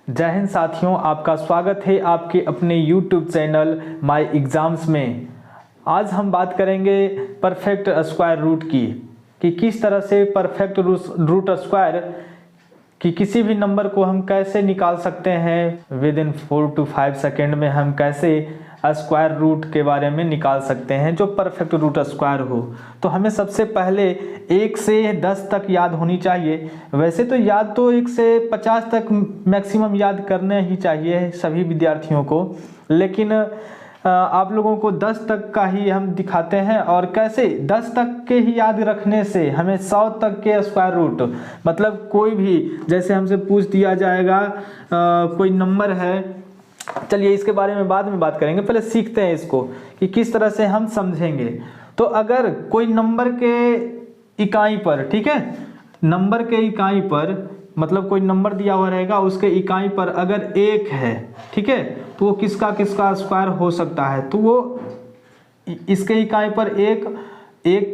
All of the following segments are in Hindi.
जय हिंद साथियों, आपका स्वागत है आपके अपने YouTube चैनल माय एग्ज़ाम्स में। आज हम बात करेंगे परफेक्ट स्क्वायर रूट की कि किस तरह से परफेक्ट रूट स्क्वायर कि किसी भी नंबर को हम कैसे निकाल सकते हैं। विद इन 4 to 5 सेकेंड में हम कैसे स्क्वायर रूट के बारे में निकाल सकते हैं जो परफेक्ट रूट स्क्वायर हो। तो हमें सबसे पहले 1 से 10 तक याद होनी चाहिए। वैसे तो याद तो 1 से 50 तक मैक्सिमम याद करने ही चाहिए सभी विद्यार्थियों को, लेकिन आप लोगों को 10 तक का ही हम दिखाते हैं। और कैसे 10 तक के ही याद रखने से हमें 100 तक के स्क्वायर रूट, मतलब कोई भी, जैसे हमसे पूछ दिया जाएगा कोई नंबर है, चलिए इसके बारे में बाद में बात करेंगे, पहले सीखते हैं इसको कि किस तरह से हम समझेंगे। तो अगर कोई नंबर के इकाई पर, ठीक है, नंबर के इकाई पर, मतलब कोई नंबर दिया हुआ रहेगा उसके इकाई पर अगर 1 है, ठीक है, तो वो किसका किसका स्क्वायर हो सकता है। तो वो इसके इकाई पर 1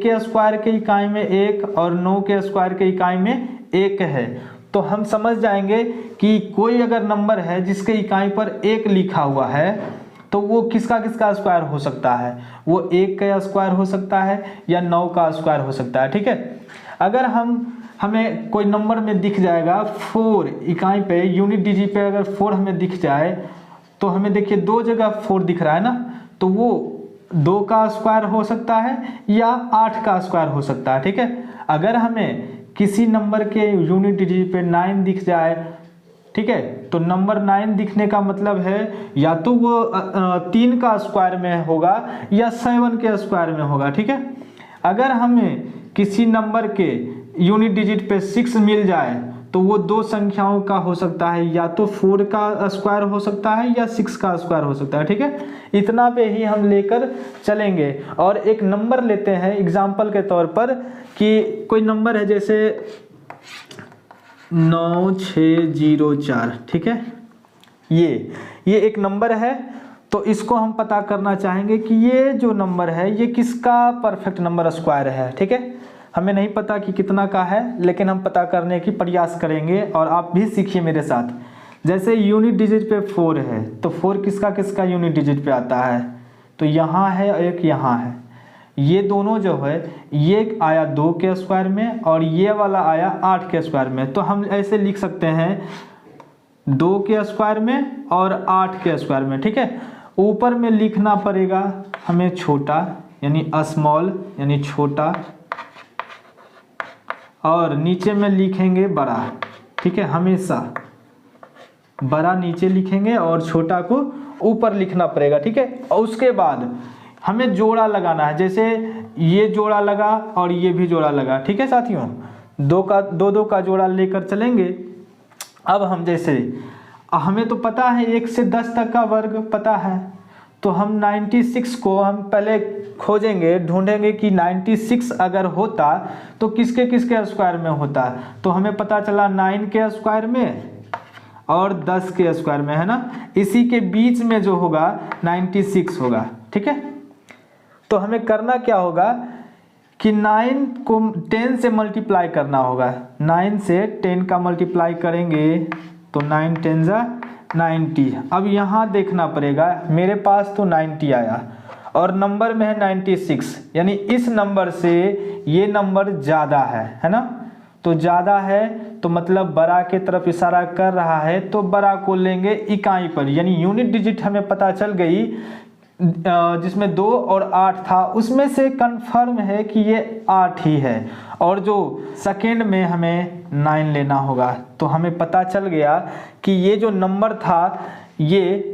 के स्क्वायर के इकाई में 1 और 9 के स्क्वायर के इकाई में 1 है। तो हम समझ जाएंगे कि कोई अगर नंबर है जिसके इकाई पर 1 लिखा हुआ है तो वो किसका किसका स्क्वायर हो सकता है। वो 1 का स्क्वायर हो सकता है या 9 का स्क्वायर हो सकता है, ठीक है। अगर हमें कोई नंबर में दिख जाएगा 4 इकाई पे, यूनिट डिजिट पे अगर 4 हमें दिख जाए तो हमें देखिए 2 जगह 4 दिख रहा है ना, तो वो 2 का स्क्वायर हो सकता है या 8 का स्क्वायर हो सकता है, ठीक है। अगर हमें किसी नंबर के यूनिट डिजिट पे 9 दिख जाए, ठीक है, तो नंबर 9 दिखने का मतलब है या तो वो 3 का स्क्वायर में होगा या 7 के स्क्वायर में होगा, ठीक है। अगर हमें किसी नंबर के यूनिट डिजिट पे 6 मिल जाए तो वो 2 संख्याओं का हो सकता है, या तो 4 का स्क्वायर हो सकता है या 6 का स्क्वायर हो सकता है, ठीक है। इतना पे ही हम लेकर चलेंगे। और एक नंबर लेते हैं एग्जाम्पल के तौर पर कि कोई नंबर है जैसे 9604, ठीक है, ये एक नंबर है। तो इसको हम पता करना चाहेंगे कि ये जो नंबर है ये किसका परफेक्ट नंबर स्क्वायर है, ठीक है। हमें नहीं पता कि कितना का है, लेकिन हम पता करने की प्रयास करेंगे और आप भी सीखिए मेरे साथ। जैसे यूनिट डिजिट पे 4 है तो 4 किसका किसका यूनिट डिजिट पे आता है, तो यहाँ है एक यहाँ है। ये दोनों जो है, ये आया 2 के स्क्वायर में और ये वाला आया 8 के स्क्वायर में। तो हम ऐसे लिख सकते हैं 2 के स्क्वायर में और 8 के स्क्वायर में, ठीक है। ऊपर में लिखना पड़ेगा हमें छोटा, यानी स्मॉल यानी छोटा, और नीचे में लिखेंगे बड़ा, ठीक है। हमेशा बड़ा नीचे लिखेंगे और छोटा को ऊपर लिखना पड़ेगा, ठीक है। और उसके बाद हमें जोड़ा लगाना है, जैसे ये जोड़ा लगा और ये भी जोड़ा लगा, ठीक है साथियों। 2 का जोड़ा लेकर चलेंगे। अब हम जैसे हमें तो पता है 1 से 10 तक का वर्ग पता है, तो हम 96 को हम पहले खोजेंगे, ढूंढेंगे कि 96 अगर होता तो किसके किसके स्क्वायर में होता। तो हमें पता चला 9 के स्क्वायर में और 10 के स्क्वायर में, है ना। इसी के बीच में जो होगा 96 होगा, ठीक है। तो हमें करना क्या होगा कि 9 को 10 से मल्टीप्लाई करना होगा। 9 से 10 का मल्टीप्लाई करेंगे तो 9 10 जा 90। अब यहाँ देखना पड़ेगा, मेरे पास तो 90 आया और नंबर में है 96, यानी इस नंबर से ये नंबर ज़्यादा है ना। तो ज़्यादा है तो मतलब बड़ा के तरफ इशारा कर रहा है, तो बड़ा को लेंगे इकाई पर, यानी यूनिट डिजिट हमें पता चल गई जिसमें 2 और 8 था, उसमें से कंफर्म है कि ये 8 ही है। और जो सेकेंड में हमें 9 लेना होगा, तो हमें पता चल गया कि ये जो नंबर था ये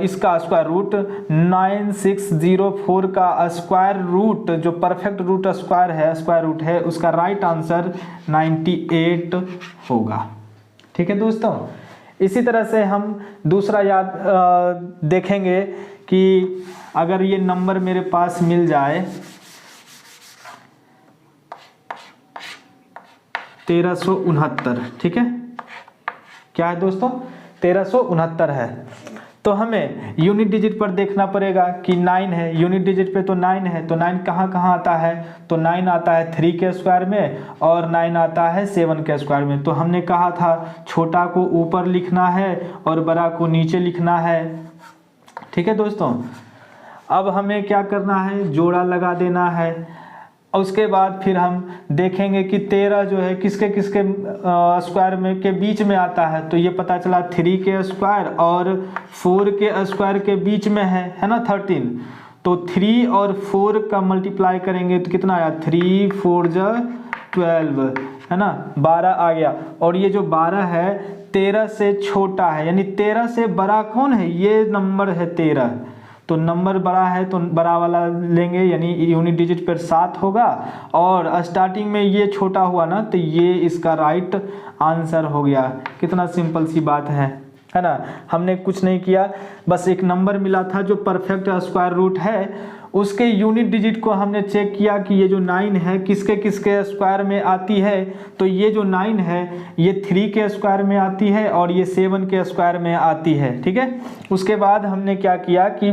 इसका स्क्वायर रूट 9604 का स्क्वायर रूट, जो परफेक्ट रूट स्क्वायर रूट है, उसका राइट आंसर 98 होगा, ठीक है दोस्तों। इसी तरह से हम दूसरा याद देखेंगे कि अगर ये नंबर मेरे पास मिल जाए 1369, ठीक है, क्या है दोस्तों 1369 है। तो हमें यूनिट डिजिट पर देखना पड़ेगा कि 9 है, यूनिट डिजिट पे तो 9 है, तो 9 कहाँ कहाँ आता है, तो 9 आता है 3 के स्क्वायर में और 9 आता है 7 के स्क्वायर में। तो हमने कहा था छोटा को ऊपर लिखना है और बड़ा को नीचे लिखना है। ठीक है दोस्तों, अब हमें क्या करना है, जोड़ा लगा देना है। उसके बाद फिर हम देखेंगे कि 13 जो है किसके किसके स्क्वायर में के बीच में आता है। तो ये पता चला 3 के स्क्वायर और 4 के स्क्वायर के बीच में है ना 13। तो 3 और 4 का मल्टीप्लाई करेंगे तो कितना आया, 3 4 जा 12 है ना, 12 आ गया। और ये जो 12 है 13 से छोटा है, यानी 13 से बड़ा कौन है, ये नंबर है 13। तो नंबर बड़ा है तो बड़ा वाला लेंगे, यानी यूनिट डिजिट पर 7 होगा और स्टार्टिंग में ये छोटा हुआ ना, तो ये इसका राइट आंसर हो गया। कितना सिंपल सी बात है ना। हमने कुछ नहीं किया, बस एक नंबर मिला था जो परफेक्ट स्क्वायर रूट है, उसके यूनिट डिजिट को हमने चेक किया कि ये जो 9 है किसके किसके स्क्वायर में आती है। तो ये जो 9 है ये 3 के स्क्वायर में आती है और ये 7 के स्क्वायर में आती है। ठीक है, उसके बाद हमने क्या किया कि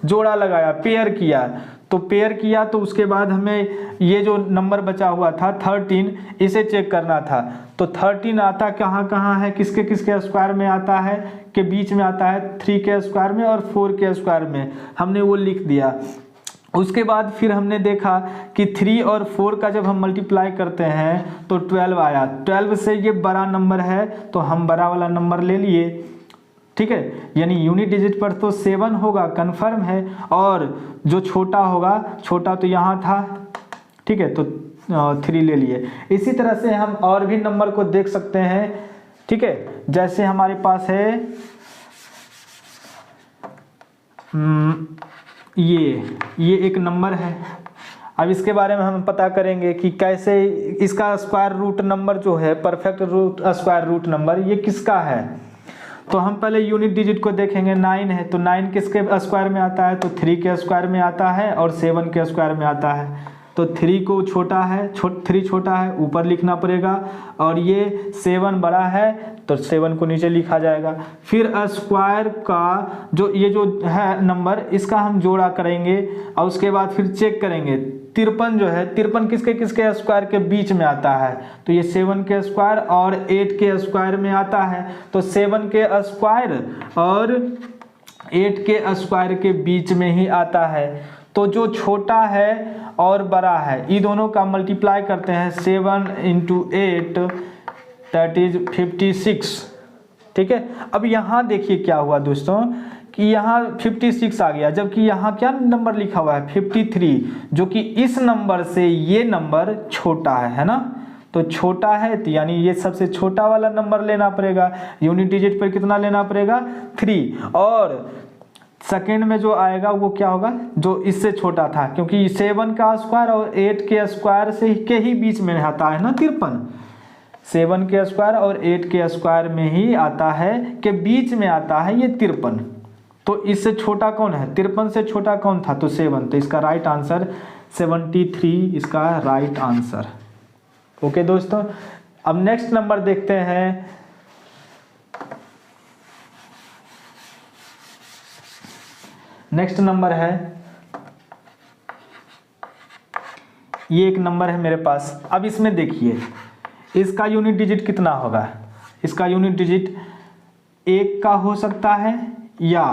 जोड़ा लगाया, पेयर किया। तो पेयर किया तो उसके बाद हमें ये जो नंबर बचा हुआ था 13, इसे चेक करना था। तो 13 आता कहाँ कहाँ है, किसके किसके स्क्वायर में आता है, के बीच में आता है 3 के स्क्वायर में और 4 के स्क्वायर में, हमने वो लिख दिया। उसके बाद फिर हमने देखा कि 3 और 4 का जब हम मल्टीप्लाई करते हैं तो 12 आया। 12 से ये बड़ा नंबर है तो हम बड़ा वाला नंबर ले लिए। ठीक है, यानी यूनिट डिजिट पर तो 7 होगा, कंफर्म है, और जो छोटा होगा, छोटा तो यहाँ था। ठीक है, तो 3 ले लिए। इसी तरह से हम और भी नंबर को देख सकते हैं। ठीक है, जैसे हमारे पास है ये एक नंबर है। अब इसके बारे में हम पता करेंगे कि कैसे इसका स्क्वायर रूट नंबर जो है, perfect root square root number, ये किसका है। तो हम पहले यूनिट डिजिट को देखेंगे। 9 है तो 9 किसके स्क्वायर में आता है, तो 3 के स्क्वायर में आता है और 7 के स्क्वायर में आता है। तो 3 को छोटा है, 3 छोटा है, ऊपर लिखना पड़ेगा, और ये 7 बड़ा है तो 7 को नीचे लिखा जाएगा। फिर स्क्वायर का जो ये जो है नंबर, इसका हम जोड़ा करेंगे और उसके बाद फिर चेक करेंगे। 53 जो है, 53 किसके किसके स्क्वायर के बीच में आता है, तो ये 7 के स्क्वायर और 8 के स्क्वायर में आता है। तो 7 के स्क्वायर और 8 के स्क्वायर के बीच में ही आता है। तो जो छोटा है और बड़ा है, ये दोनों का मल्टीप्लाई करते हैं, 7 × 8 दैट इज 56। ठीक है, अब यहाँ देखिए क्या हुआ दोस्तों कि यहाँ 56 आ गया, जबकि यहाँ क्या नंबर लिखा हुआ है 53, जो कि इस नंबर से ये नंबर छोटा है ना। तो छोटा है तो यानी ये सबसे छोटा वाला नंबर लेना पड़ेगा। यूनिट डिजिट पर कितना लेना पड़ेगा, 3, और सेकेंड में जो आएगा वो क्या होगा, जो इससे छोटा था, क्योंकि 7 का स्क्वायर और 8 के स्क्वायर से के ही बीच में आता है ना 53। 7 के स्क्वायर और 8 के स्क्वायर में ही आता है, के बीच में आता है ये 53। तो इससे छोटा कौन है, 53 से छोटा कौन था, तो 7। तो इसका राइट आंसर 73, इसका राइट आंसर। ओके दोस्तों, अब नेक्स्ट नंबर देखते हैं। नेक्स्ट नंबर है, ये एक नंबर है मेरे पास। अब इसमें देखिए इसका यूनिट डिजिट कितना होगा। इसका यूनिट डिजिट 1 का हो सकता है या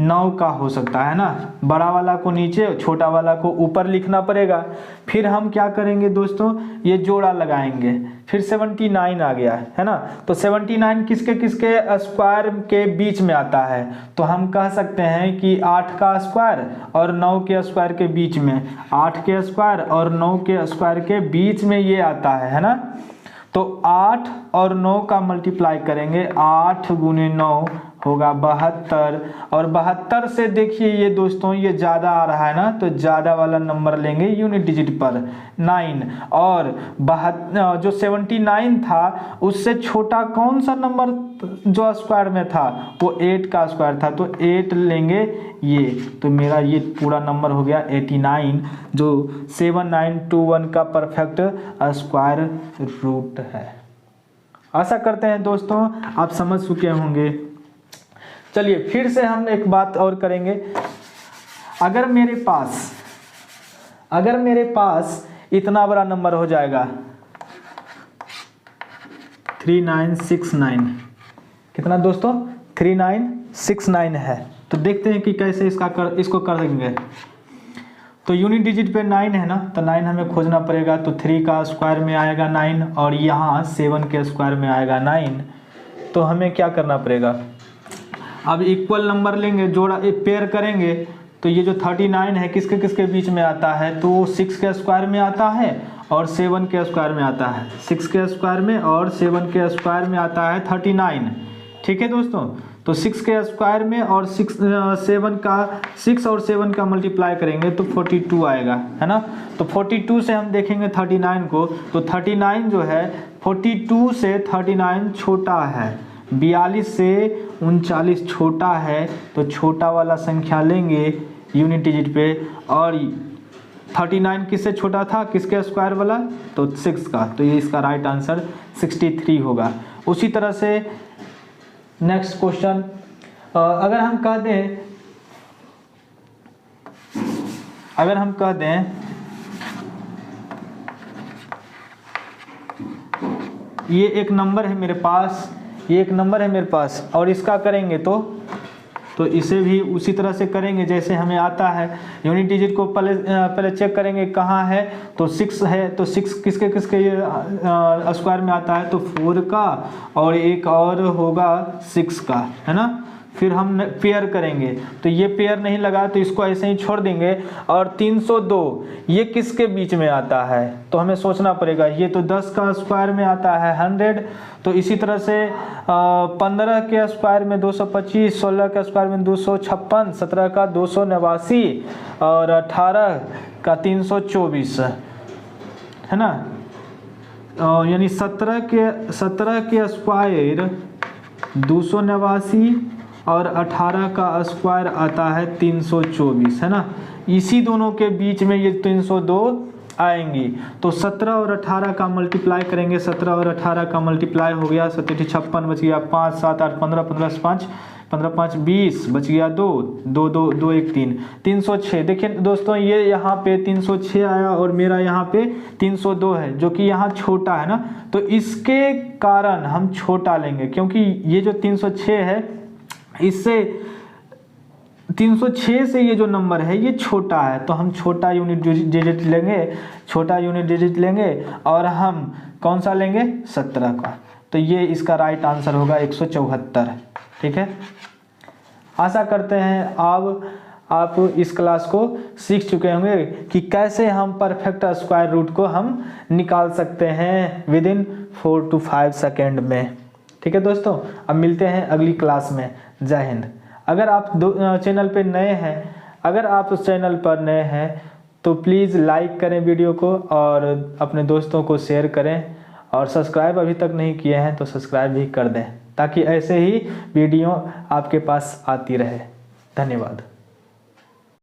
9 का हो सकता है ना। बड़ा वाला को नीचे, छोटा वाला को ऊपर लिखना पड़ेगा। फिर हम क्या करेंगे दोस्तों, ये जोड़ा लगाएंगे। फिर 79 आ गया है ना। तो 79 किसके किसके स्क्वायर के बीच में आता है, तो हम कह सकते हैं कि 8 का स्क्वायर और 9 के स्क्वायर के बीच में, 8 के स्क्वायर और 9 के स्क्वायर के बीच में ये आता है ना। तो 8 और 9 का मल्टीप्लाई करेंगे, 8 × 9 होगा 72, और 72 से देखिए ये दोस्तों ये ज़्यादा आ रहा है ना, तो ज़्यादा वाला नंबर लेंगे यूनिट डिजिट पर 9, और जो 79 था उससे छोटा कौन सा नंबर जो स्क्वायर में था, वो 8 का स्क्वायर था, तो 8 लेंगे ये। तो मेरा ये पूरा नंबर हो गया 89, जो 7921 का परफेक्ट स्क्वायर रूट है। आशा करते हैं दोस्तों आप समझ चुके होंगे। चलिए फिर से हम एक बात और करेंगे। अगर मेरे पास इतना बड़ा नंबर हो जाएगा 3969, कितना दोस्तों 3969 है, तो देखते हैं कि कैसे इसको कर देंगे। तो यूनिट डिजिट पे 9 है ना, तो 9 हमें खोजना पड़ेगा। तो 3 का स्क्वायर में आएगा 9 और यहाँ 7 के स्क्वायर में आएगा 9। तो हमें क्या करना पड़ेगा, अब इक्वल नंबर लेंगे, जोड़ा पेयर करेंगे। तो ये जो 39 है किसके किसके बीच में आता है, तो 6 के स्क्वायर में आता है और 7 के स्क्वायर में आता है। 6 के स्क्वायर में और 7 के स्क्वायर में आता है 39। ठीक है दोस्तों, तो 6 के स्क्वायर में और 6 और 7 का मल्टीप्लाई करेंगे तो 42 आएगा, है ना। तो 42 से हम देखेंगे 39 को, तो 39 जो है 42 से 39 छोटा है, 42 से 39 छोटा है। तो छोटा वाला संख्या लेंगे यूनिट डिजिट पे, और 39 किससे छोटा था, किसके स्क्वायर वाला, तो 6 का। तो ये इसका राइट आंसर 63 होगा। उसी तरह से नेक्स्ट क्वेश्चन, अगर हम कह दें ये एक नंबर है मेरे पास, और इसका करेंगे तो इसे भी उसी तरह से करेंगे जैसे हमें आता है। यूनिट डिजिट को पहले चेक करेंगे कहाँ है, तो 6 है, तो 6 किसके स्क्वायर में आता है, तो 4 का, और एक और होगा 6 का, है ना। फिर हम पेयर करेंगे, तो ये पेयर नहीं लगा तो इसको ऐसे ही छोड़ देंगे। और 302 ये किसके बीच में आता है, तो हमें सोचना पड़ेगा। ये तो 10 का स्क्वायर में आता है 100, तो इसी तरह से 15 के स्क्वायर में 225, 16 के स्क्वायर में 256, 17 का 289 और 18 का 324, है ना। यानी 17 के स्क्वायर 289 और 18 का स्क्वायर आता है 324, है ना। इसी दोनों के बीच में ये 302 आएंगी। तो 17 और 18 का मल्टीप्लाई करेंगे, 17 और 18 का मल्टीप्लाई हो गया 17 56 बच गया 5 7 8 15 15 5 15 5 20 बच गया 2 2 2 2 1 3 306। देखिए दोस्तों ये यहाँ पे 306 आया और मेरा यहाँ पे 302 है, जो कि यहाँ छोटा है ना। तो इसके कारण हम छोटा लेंगे, क्योंकि ये जो 306 है इससे 306 से ये जो नंबर है ये छोटा है, तो हम छोटा यूनिट डिजिट लेंगे और हम कौन सा लेंगे, 17 का। तो ये इसका राइट आंसर होगा 174। ठीक है, आशा करते हैं अब आप इस क्लास को सीख चुके होंगे कि कैसे हम परफेक्ट स्क्वायर रूट को हम निकाल सकते हैं विदिन 4 to 5 सेकेंड में। ठीक है दोस्तों, अब मिलते हैं अगली क्लास में। जय हिंद। अगर आप चैनल पे नए हैं, अगर आप उस चैनल पर नए हैं तो प्लीज़ लाइक करें वीडियो को और अपने दोस्तों को शेयर करें, और सब्सक्राइब अभी तक नहीं किए हैं तो सब्सक्राइब भी कर दें, ताकि ऐसे ही वीडियो आपके पास आती रहे। धन्यवाद।